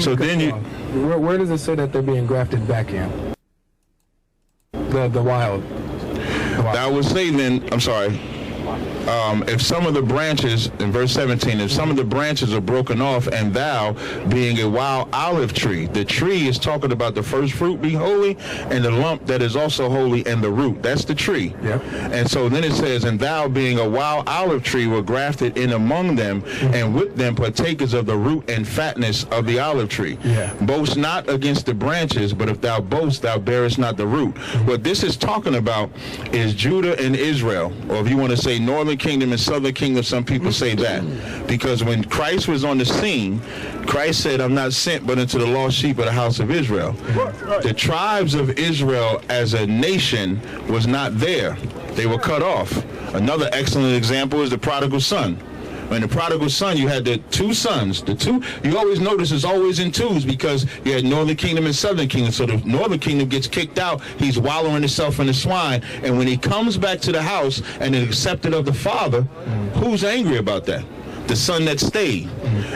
So then you... Where does it say that they're being grafted back in? The wild. I would say then, I'm sorry, if some of the branches, in verse 17, if some of the branches are broken off, and thou being a wild olive tree, the tree is talking about the first fruit being holy, and the lump that is also holy, and the root. That's the tree. Yep. And so then it says, and thou being a wild olive tree were grafted in among them, and with them partakers of the root and fatness of the olive tree. Yeah. Boast not against the branches, but if thou boast, thou bearest not the root. What this is talking about is Judah and Israel, or if you want to say northern kingdom and southern kingdom, some people say that. Because when Christ was on the scene, Christ said, I'm not sent but unto the lost sheep of the house of Israel. The tribes of Israel as a nation was not there. They were cut off. Another excellent example is the prodigal son. When the prodigal son, you had the two sons. The two, you always notice it's always in twos, because you had northern kingdom and southern kingdom. So the northern kingdom gets kicked out. He's wallowing himself in the swine. And when he comes back to the house and is accepted of the father, who's angry about that? The son that stayed.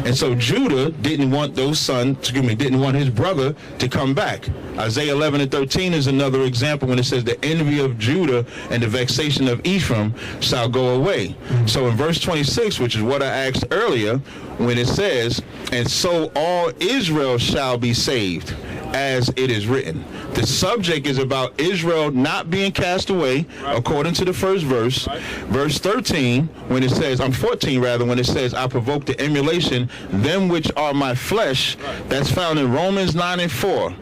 And so Judah didn't want didn't want his brother to come back. Isaiah 11 and 13 is another example when it says the envy of Judah and the vexation of Ephraim shall go away. So in verse 26, which is what I asked earlier, when it says, and so all Israel shall be saved, as it is written. The subject is about Israel not being cast away, according to the first verse. Verse 13, when it says, 14 rather, when it says, I provoke to emulation them which are my flesh, that's found in Romans 9 and 4.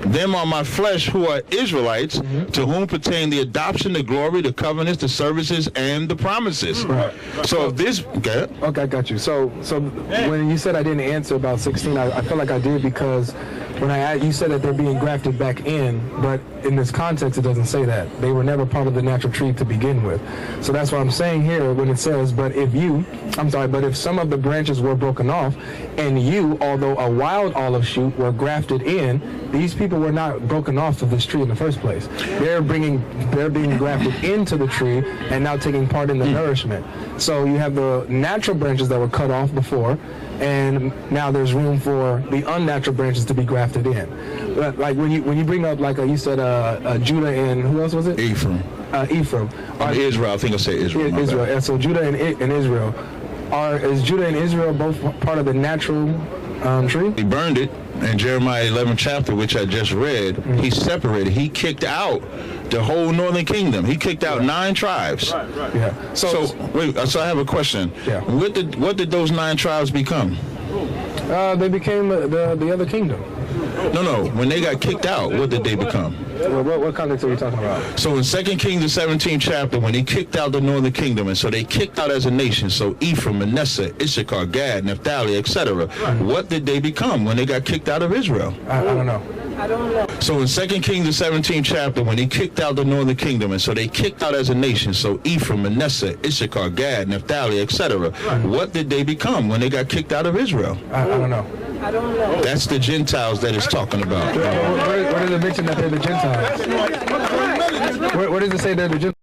Them are my flesh who are Israelites, to whom pertain the adoption, the glory, the covenants, the services, and the promises. So if this... Okay, I got you. So when you said I didn't answer about 16, I feel like I did, because when you said that they're being grafted back in, but in this context it doesn't say that. They were never part of the natural tree to begin with. So that's what I'm saying here when it says, but if some of the branches were broken off, and you, although a wild olive shoot, were grafted in, these people were not broken off of this tree in the first place. They're being grafted into the tree and now taking part in the nourishment. So you have the natural branches that were cut off before, and now there's room for the unnatural branches to be grafted in. Like when you bring up, like you said, Judah and who else was it? Ephraim. Ephraim. Israel. I think I said Israel. Israel. And so Judah and Israel. Is Judah and Israel both part of the natural tree? He burned it in Jeremiah 11 chapter, which I just read. He separated. He kicked out the whole northern kingdom. He kicked out 9 tribes. Yeah. So I have a question. Yeah. What did those 9 tribes become? They became the other kingdom. No. When they got kicked out, what did they become? What context are we talking about? So in 2 Kings, the 17th chapter, when he kicked out the northern kingdom, and so they kicked out as a nation, so Ephraim, Manasseh, Issachar, Gad, Naphtali, etc. What did they become when they got kicked out of Israel? I don't know. So in 2 Kings, the 17th chapter, when he kicked out the northern kingdom, and so they kicked out as a nation, so Ephraim, Manasseh, Issachar, Gad, Naphtali, etc. What did they become when they got kicked out of Israel? I don't know. That's the Gentiles that it's talking about. Where does it mention that they're the Gentiles? Where does it say they're the Gentiles?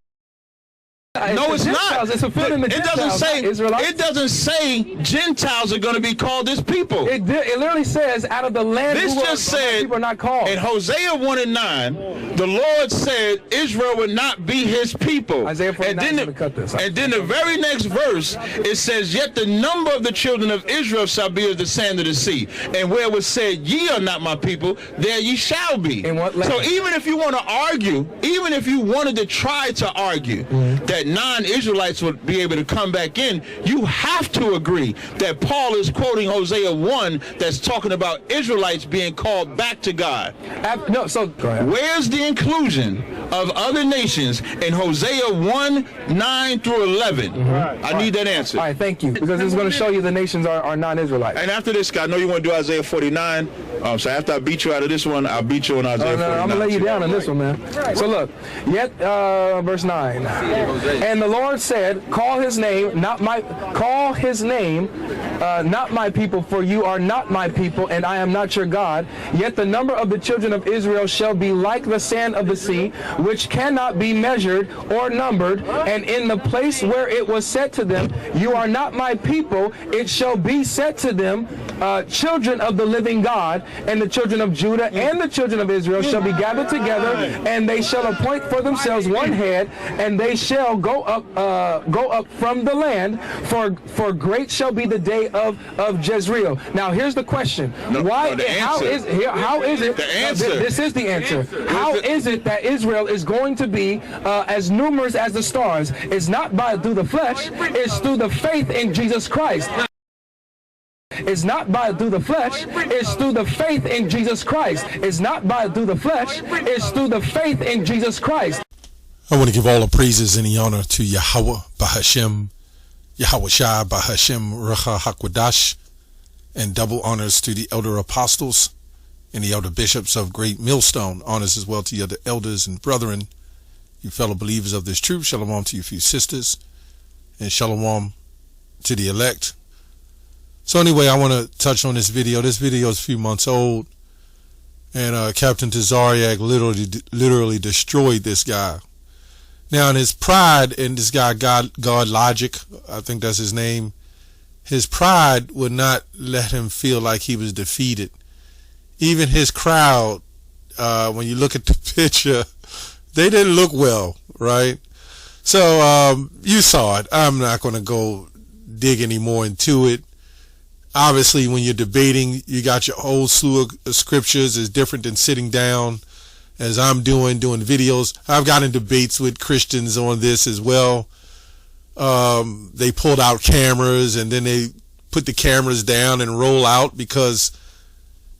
No, it's not. It's fulfilled in the Gentiles. It doesn't say Gentiles are going to be called as people. It literally says out of the land. This just said people are not called. In Hosea 1 and 9, the Lord said Israel would not be his people. Isaiah 49 cut this. And then the very next verse, it says, yet the number of the children of Israel shall be as the sand of the sea. And where it was said, ye are not my people, there ye shall be. In what land? So even if you want to argue, even if you wanted to try to argue that non-Israelites would be able to come back in, you have to agree that Paul is quoting Hosea 1 that's talking about Israelites being called back to God. No, so go ahead. Where's the inclusion of other nations in Hosea 1, 9 through 11? I need that answer. All right, thank you. Because it's going to show you the nations are non-Israelites. And after this, I know you want to do Isaiah 49. So after I beat you out of this one, I'll beat you on Isaiah 49. I'm going to lay you down on this one, man. So look, yet, verse 9. And the Lord said, call his name, not my people, for you are not my people, and I am not your God. Yet the number of the children of Israel shall be like the sand of the sea, which cannot be measured or numbered, and in the place where it was said to them, you are not my people, it shall be said to them, children of the living God, and the children of Judah and the children of Israel shall be gathered together, and they shall appoint for themselves one head, and they shall go up from the land, for great shall be the day of Jezreel. Now here's the question: how is it? The answer. This is the answer. How is it that Israel is going to be as numerous as the stars? It's not through the flesh. It's through the faith in Jesus Christ. It's not through the flesh. It's through the faith in Jesus Christ. It's not through the flesh. It's through the faith in Jesus Christ. I want to give all the praises and the honor to Yahweh Bahashem, Yahweh Shai Bahashem Racha Hakwadash, and double honors to the elder apostles and the elder bishops of Great Millstone. Honors as well to the other elders and brethren, you fellow believers of this truth. Shalom to you few sisters, and shalom to the elect. So anyway, I want to touch on this video. This video is a few months old, and Captain Tazaryach literally destroyed this guy. Now, in his pride, and this guy, God Logic, I think that's his name, his pride would not let him feel like he was defeated. Even his crowd, when you look at the picture, they didn't look well, right? So you saw it. I'm not going to go dig any more into it. Obviously, when you're debating, you got your whole slew of scriptures. It's different than sitting down, as I'm doing videos. I've gotten debates with Christians on this as well. They pulled out cameras, and then they put the cameras down and roll out, because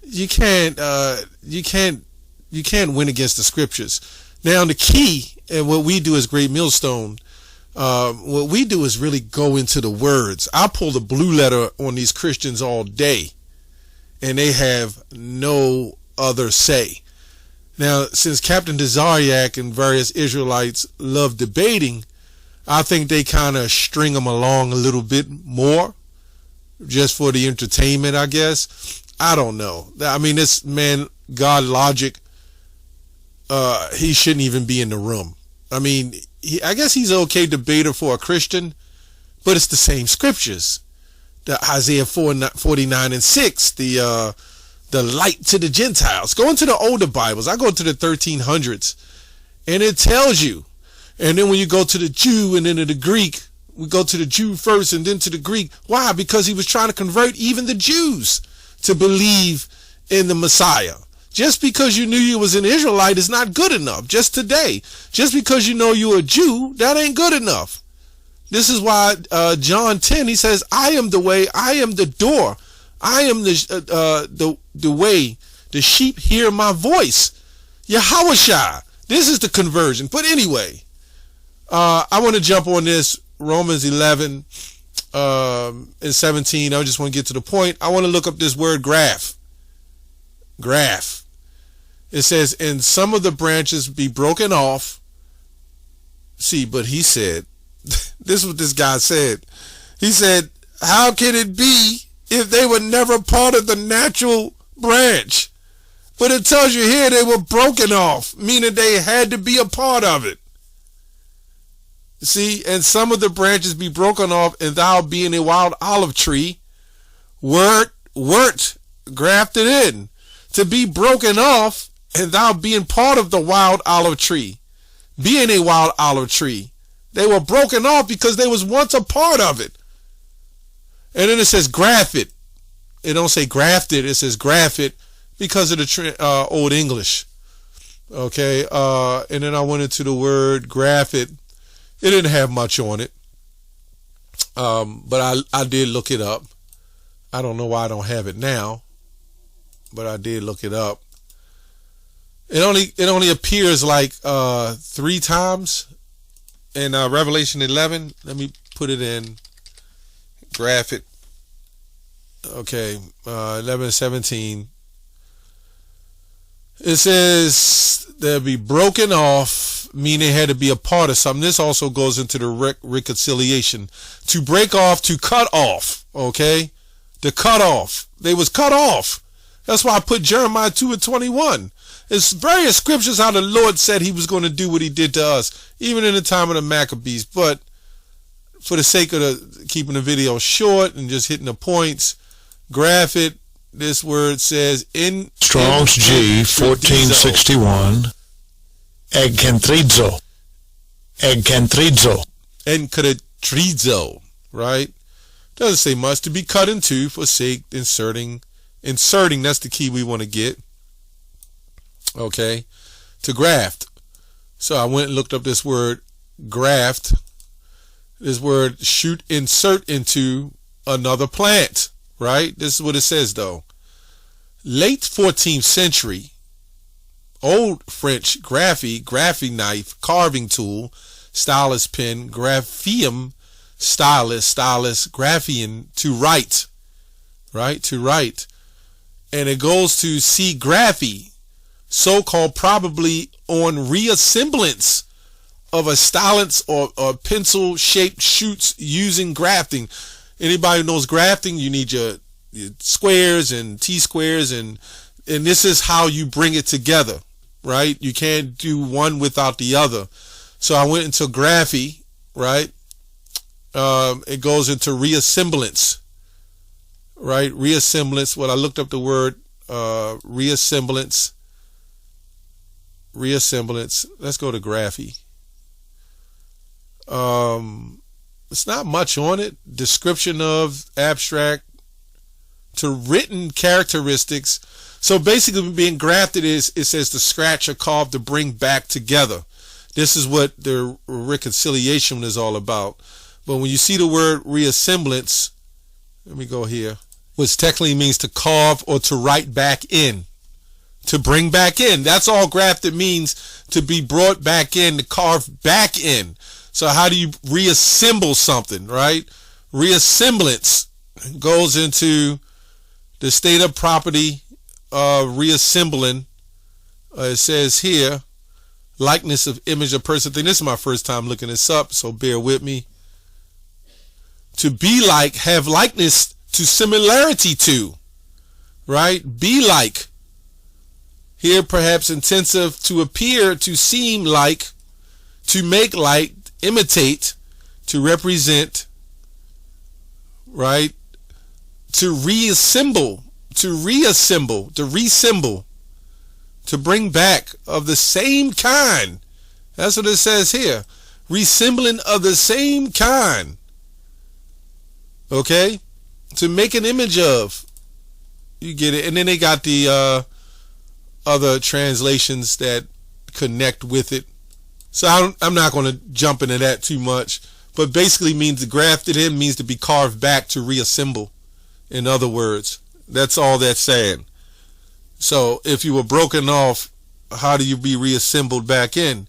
you can't win against the scriptures. Now, the key, and what we do as Great Millstone, what we do is really go into the words. I pull the blue letter on these Christians all day, and they have no other say. Now, since Captain Tazaryach and various Israelites love debating, I think they kind of string them along a little bit more, just for the entertainment, I guess. I don't know. I mean, this man, God Logic, he shouldn't even be in the room. I mean, I guess he's an okay debater for a Christian, but it's the same scriptures. The Isaiah 49:6, the light to the Gentiles. Go into the older Bibles. I go to the 1300s, and it tells you. And then when you go to the Jew and then to the Greek, we go to the Jew first and then to the Greek. Why? Because he was trying to convert even the Jews to believe in the Messiah. Just because you knew you was an Israelite is not good enough. Just today, just because you know you're a Jew, that ain't good enough. This is why John 10, he says, I am the way, I am the door, I am the way. The sheep hear my voice. Yahweh Shai. This is the conversion. But anyway, I want to jump on this Romans 11 and 17. I just want to get to the point. I want to look up this word graph. Graph. It says, and some of the branches be broken off. See, but he said, this is what this guy said. He said, how can it be if they were never part of the natural branch? But it tells you here they were broken off, meaning they had to be a part of it. See, and some of the branches be broken off, and thou being a wild olive tree, wert grafted in. To be broken off, and thou being part of the wild olive tree, being a wild olive tree. They were broken off because they was once a part of it. And then it says grafted. It don't say grafted, it says grafted because of the Old English. Okay, and then I went into the word grafted. It didn't have much on it, but I did look it up. I don't know why I don't have it now, but I did look it up. It only appears like 3 times in Revelation 11. Let me put it in graphic. Okay, 11:17. It says they'll be broken off, meaning they had to be a part of something. This also goes into the reconciliation. To break off, to cut off. Okay, to cut off. They was cut off. That's why I put Jeremiah 2:21. It's various scriptures how the Lord said he was going to do what he did to us, even in the time of the Maccabees. But for the sake of keeping the video short and just hitting the points, Grafted, this word says in Strong's G 1461. Encantrizo. Encantrizo, right? Doesn't say much. To be cut in two, forsake, inserting, that's the key we want to get. Okay, to graft. So I went and looked up this word graft. This word shoot, insert into another plant, right? This is what it says though. Late 14th century, Old French graphing knife, carving tool, stylus pen, graphium, stylus, graphian, to write, right? To write. And it goes to see graphy, so-called probably on reassemblance of a stylus or pencil-shaped shoots using grafting. Anybody who knows grafting, you need your squares and T-squares, and this is how you bring it together, right? You can't do one without the other. So I went into graphy, right? It goes into reassemblance, right? Reassemblance. Well, I looked up the word reassemblance. Let's go to graphy. It's not much on it. Description of, abstract to written characteristics. So basically being grafted is, it says to scratch or carve to bring back together. This is what the reconciliation is all about. But when you see the word reassemblance, let me go here, which technically means to carve or to write back in, to bring back in. That's all grafted means, to be brought back in, to carve back in. So how do you reassemble something, right? Reassemblance goes into the state of property of reassembling. It says here, likeness of image of person thing. This is my first time looking this up, so bear with me. To be like, have likeness to, similarity to, right? Be like. Here perhaps intensive, to appear, to seem like, to make like, imitate, to represent, right? To reassemble, to bring back, of the same kind. That's what it says here. Resembling of the same kind. Okay? To make an image of. You get it. And then they got the other translations that connect with it. So I'm not going to jump into that too much. But basically means to grafted in means to be carved back, to reassemble. In other words, that's all that's saying. So if you were broken off, how do you be reassembled back in?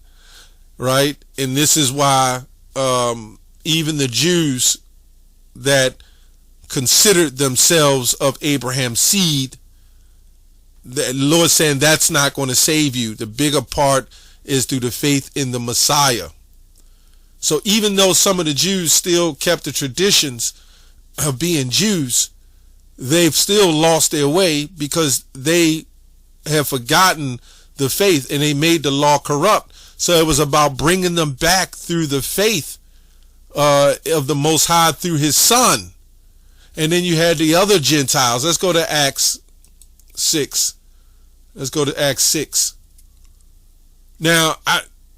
Right? And this is why even the Jews that considered themselves of Abraham's seed, the Lord saying that's not going to save you. The bigger part is through the faith in the Messiah. So even though some of the Jews still kept the traditions of being Jews, they've still lost their way because they have forgotten the faith and they made the law corrupt. So it was about bringing them back through the faith of the Most High through his Son. And then you had the other Gentiles. Let's go to Acts 6. Let's go to Acts 6. Now,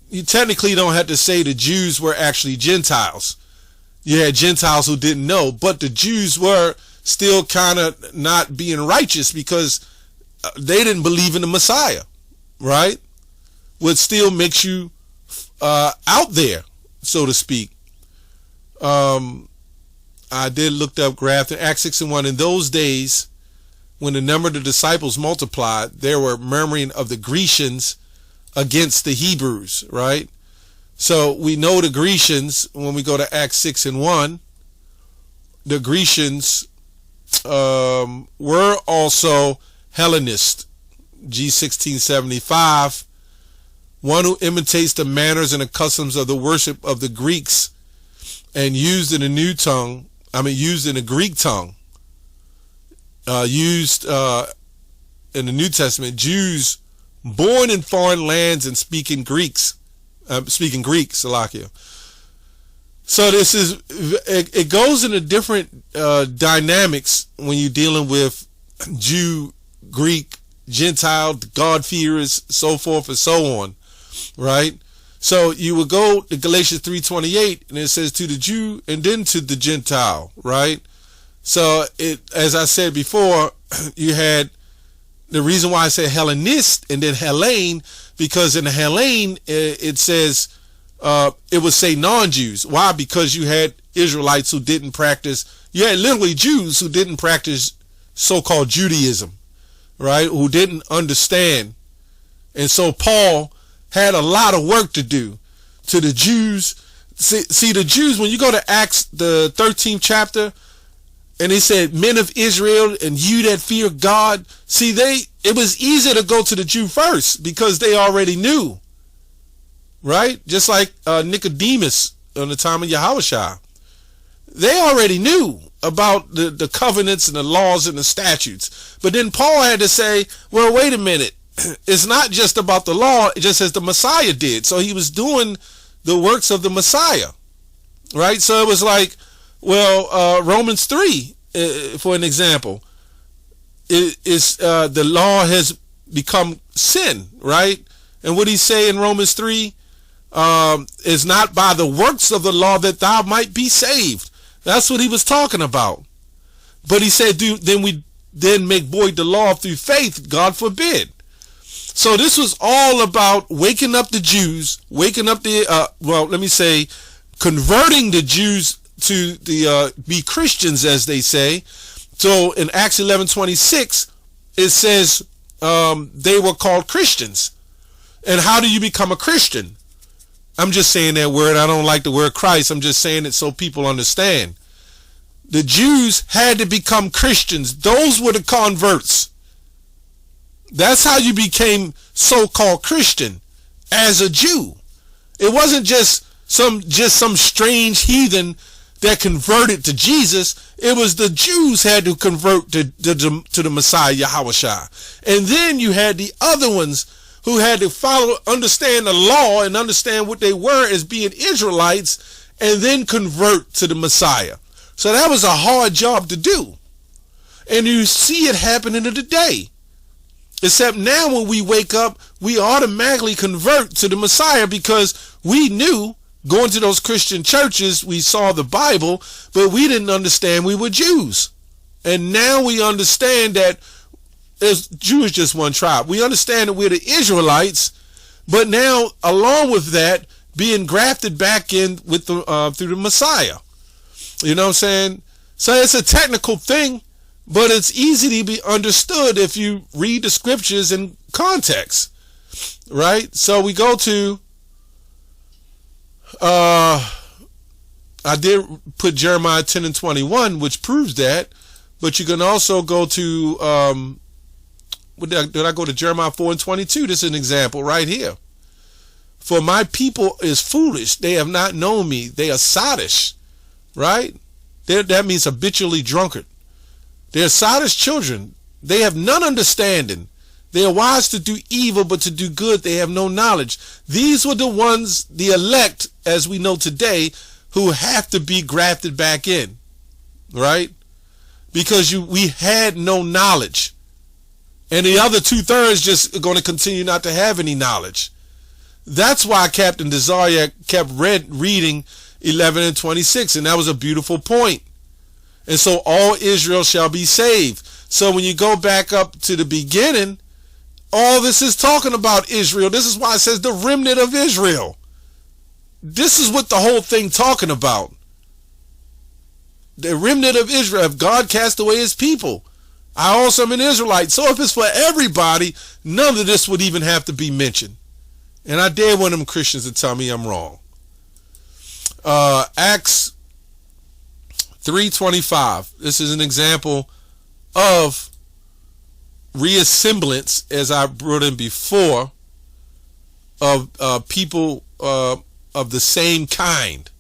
you technically don't have to say the Jews were actually Gentiles. You had Gentiles who didn't know, but the Jews were still kind of not being righteous because they didn't believe in the Messiah, right? What still makes you out there, so to speak. I did look up Grafted, Acts 6:1. In those days, when the number of the disciples multiplied, there were murmuring of the Grecians against the Hebrews, right? So we know the Grecians, when we go to Acts 6:1, the Grecians were also Hellenists. G1675, one who imitates the manners and the customs of the worship of the Greeks and used in the Greek tongue, used in the New Testament. Jews born in foreign lands and speaking Greek, Salakia. So this is, it goes into different dynamics when you're dealing with Jew, Greek, Gentile, God-fearers, so forth and so on, right? So you would go to Galatians 3:28, and it says to the Jew and then to the Gentile, right? So it, as I said before, you had the reason why I said Hellenist and then Hellene, because in the Hellene it says it would say non-Jews. Why? Because you had Israelites who didn't practice. You had literally Jews who didn't practice so-called Judaism, right? Who didn't understand, and so Paul had a lot of work to do to the Jews. See the Jews, when you go to Acts, the 13th chapter, and he said, men of Israel and you that fear God. See, it was easy to go to the Jew first because they already knew, right? Just like Nicodemus on the time of Yahushua. They already knew about the covenants and the laws and the statutes. But then Paul had to say, well, wait a minute. It's not just about the law, just as the Messiah did. So he was doing the works of the Messiah, right? So it was like, well, Romans 3, for an example, is the law has become sin, right? And what he say in Romans 3 is not by the works of the law that thou might be saved. That's what he was talking about. But he said, then we make void the law through faith. God forbid. So this was all about waking up the Jews, waking up converting the Jews to be Christians, as they say. So in Acts 11:26, it says they were called Christians. And how do you become a Christian? I'm just saying that word. I don't like the word Christ. I'm just saying it so people understand. The Jews had to become Christians. Those were the converts. That's how you became so-called Christian, as a Jew. It wasn't just some strange heathen that converted to Jesus. It was the Jews had to convert to the Messiah, Yahushua. And then you had the other ones who had to understand the law and understand what they were as being Israelites, and then convert to the Messiah. So that was a hard job to do. And you see it happening today. Except now when we wake up, we automatically convert to the Messiah because we knew, going to those Christian churches, we saw the Bible, but we didn't understand we were Jews. And now we understand that Jew is just one tribe. We understand that we're the Israelites, but now along with that, being grafted back in with through the Messiah. You know what I'm saying? So it's a technical thing, but it's easy to be understood if you read the scriptures in context, right? So we go to, I did put Jeremiah 10:21, which proves that, but you can also go to, did I go to Jeremiah 4:22? This is an example right here. For my people is foolish. They have not known me. They are sottish, right? That means habitually drunkard. They are sottish children. They have none understanding. They are wise to do evil, but to do good they have no knowledge. These were the ones, the elect, as we know today, who have to be grafted back in, right? Because we had no knowledge. And the other 2/3 just are going to continue not to have any knowledge. That's why Captain Tazaryach kept reading 11:26, and that was a beautiful point. And so all Israel shall be saved. So when you go back up to the beginning, all this is talking about Israel. This is why it says the remnant of Israel. This is what the whole thing talking about. The remnant of Israel. If God cast away his people, I also am an Israelite. So if it's for everybody, none of this would even have to be mentioned. And I dare one of them Christians to tell me I'm wrong. Acts 3:25. This is an example of reassemblance, as I brought in before, of people of the same kind,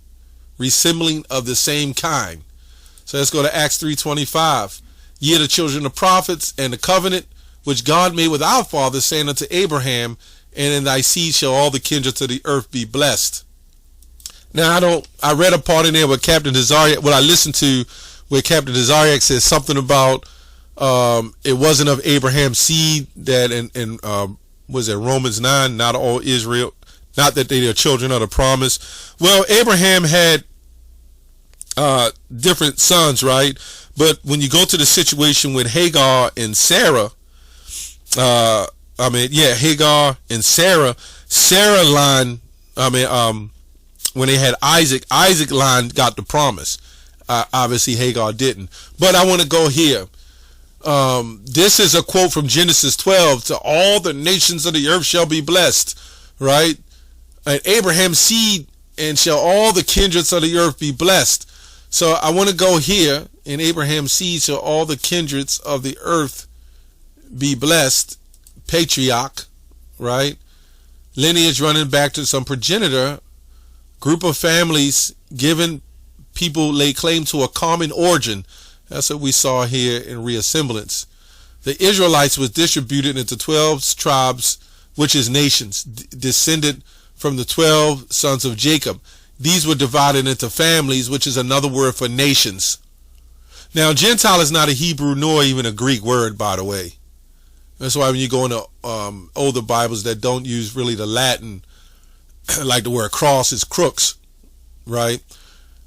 resembling of the same kind. So let's go to Acts 3:25. Ye are the children of prophets and the covenant which God made with our fathers, saying unto Abraham, and in thy seed shall all the kindreds of the earth be blessed. Now, I read a part in there where Captain Tazaryach, what I listened to, where Captain Tazaryach says something about it wasn't of Abraham's seed, that in was it Romans 9, not all Israel, not that they are children of the promise. Well, Abraham had different sons, right? But when you go to the situation with Hagar and Sarah, Hagar and Sarah line, when they had Isaac line got the promise. Obviously Hagar didn't. But I want to go here. This is a quote from Genesis 12. To all the nations of the earth shall be blessed, right? And Abraham's seed, and shall all the kindreds of the earth be blessed. So I want to go here. In Abraham's seed shall all the kindreds of the earth be blessed. Patriarch, right? Lineage running back to some progenitor, group of families, given people lay claim to a common origin. That's what we saw here in reassemblance. The Israelites was distributed into 12 tribes, which is nations, descended from the 12 sons of Jacob. These were divided into families, which is another word for nations. Now, Gentile is not a Hebrew nor even a Greek word, by the way. That's why when you go into older Bibles that don't use really the Latin, like the word cross is crooks, right?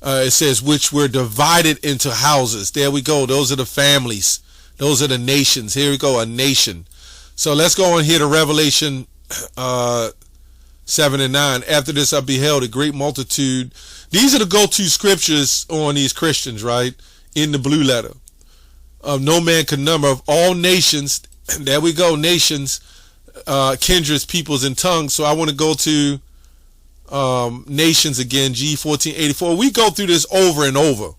It says, which were divided into houses. There we go. Those are the families. Those are the nations. Here we go, a nation. So let's go on here to Revelation 7 and 9. After this I beheld a great multitude. These are the go-to scriptures on these Christians, right? In the blue letter. No man could number, of all nations. There we go, nations, kindreds, peoples, and tongues. So I want to go to nations again, G1484. We go through this over and over.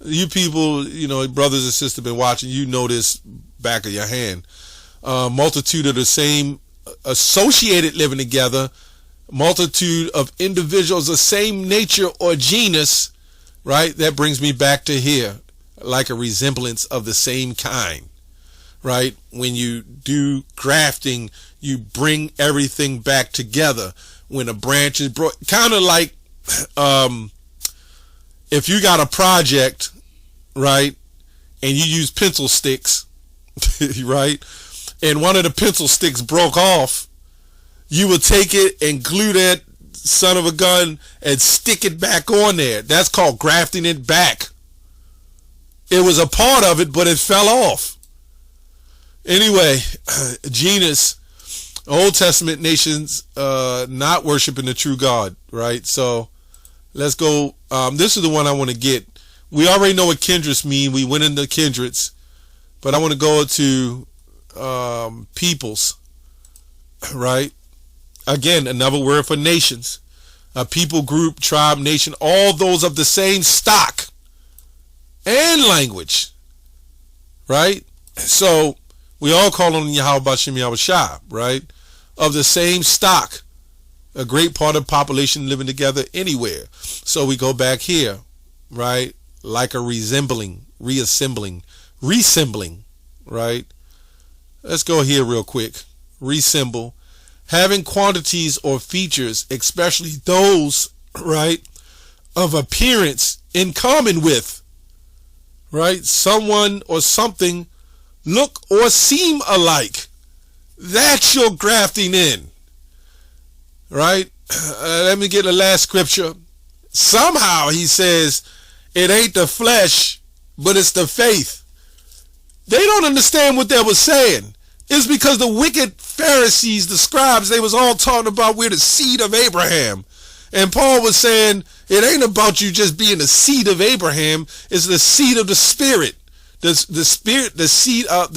You people, brothers and sisters been watching, you know this back of your hand. Multitude of the same associated living together, multitude of individuals of same nature or genus, right? That brings me back to here, like a resemblance of the same kind, right? When you do grafting, you bring everything back together. When a branch is brought, kind of like if you got a project, right, and you use pencil sticks, right, and one of the pencil sticks broke off, you would take it and glue that son of a gun and stick it back on there. That's called grafting it back. It was a part of it, but it fell off. Anyway, genus, Old Testament nations not worshiping the true God, right? So let's go. This is the one I want to get. We already know what kindreds mean. We went into kindreds, but I want to go to peoples, right? Again, another word for nations. A people, group, tribe, nation, all those of the same stock and language, right? So we all call on Yahweh B'Shem Yahweh Shah, right? Of the same stock, a great part of the population living together anywhere. So we go back here, right? Like a reassembling, right? Let's go here real quick. Reassemble. Having quantities or features, especially those, right, of appearance in common with, right? Someone or something look or seem alike. That's your grafting in, right? Let me get the last scripture. Somehow he says it ain't the flesh, but it's the faith. They don't understand what they were saying. It's because the wicked Pharisees, the scribes, they was all talking about we're the seed of Abraham. And Paul was saying it ain't about you just being the seed of Abraham. It's the seed of the Spirit. The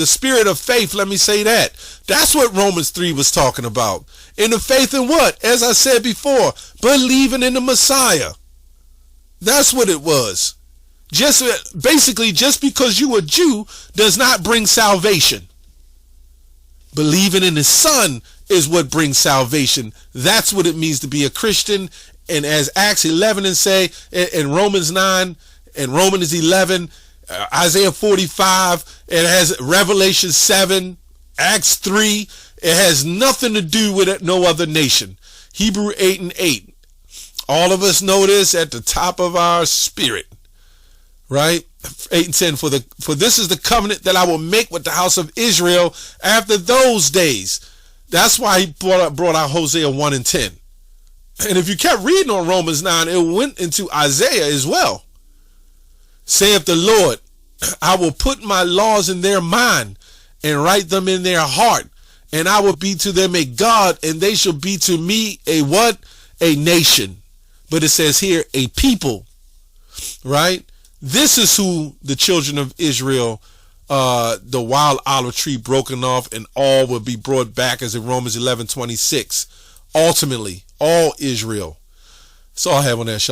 spirit of faith, let me say that. That's what Romans 3 was talking about. In the faith in what? As I said before, believing in the Messiah. That's what it was. Basically, just because you a Jew does not bring salvation. Believing in the Son is what brings salvation. That's what it means to be a Christian. And as Acts 11 and say, in Romans 9, and Romans 11, Isaiah 45, it has Revelation 7, Acts 3, it has nothing to do with no other nation. Hebrew 8:8. All of us know this at the top of our spirit, right? 8:10. For this is the covenant that I will make with the house of Israel after those days. That's why he brought out Hosea 1:10. And if you kept reading on Romans 9, it went into Isaiah as well. Saith the Lord, I will put my laws in their mind and write them in their heart. And I will be to them a God, and they shall be to me a what? A nation. But it says here, a people, right? This is who the children of Israel, the wild olive tree broken off, and all will be brought back, as in Romans 11:26. Ultimately, all Israel. That's all I have on that.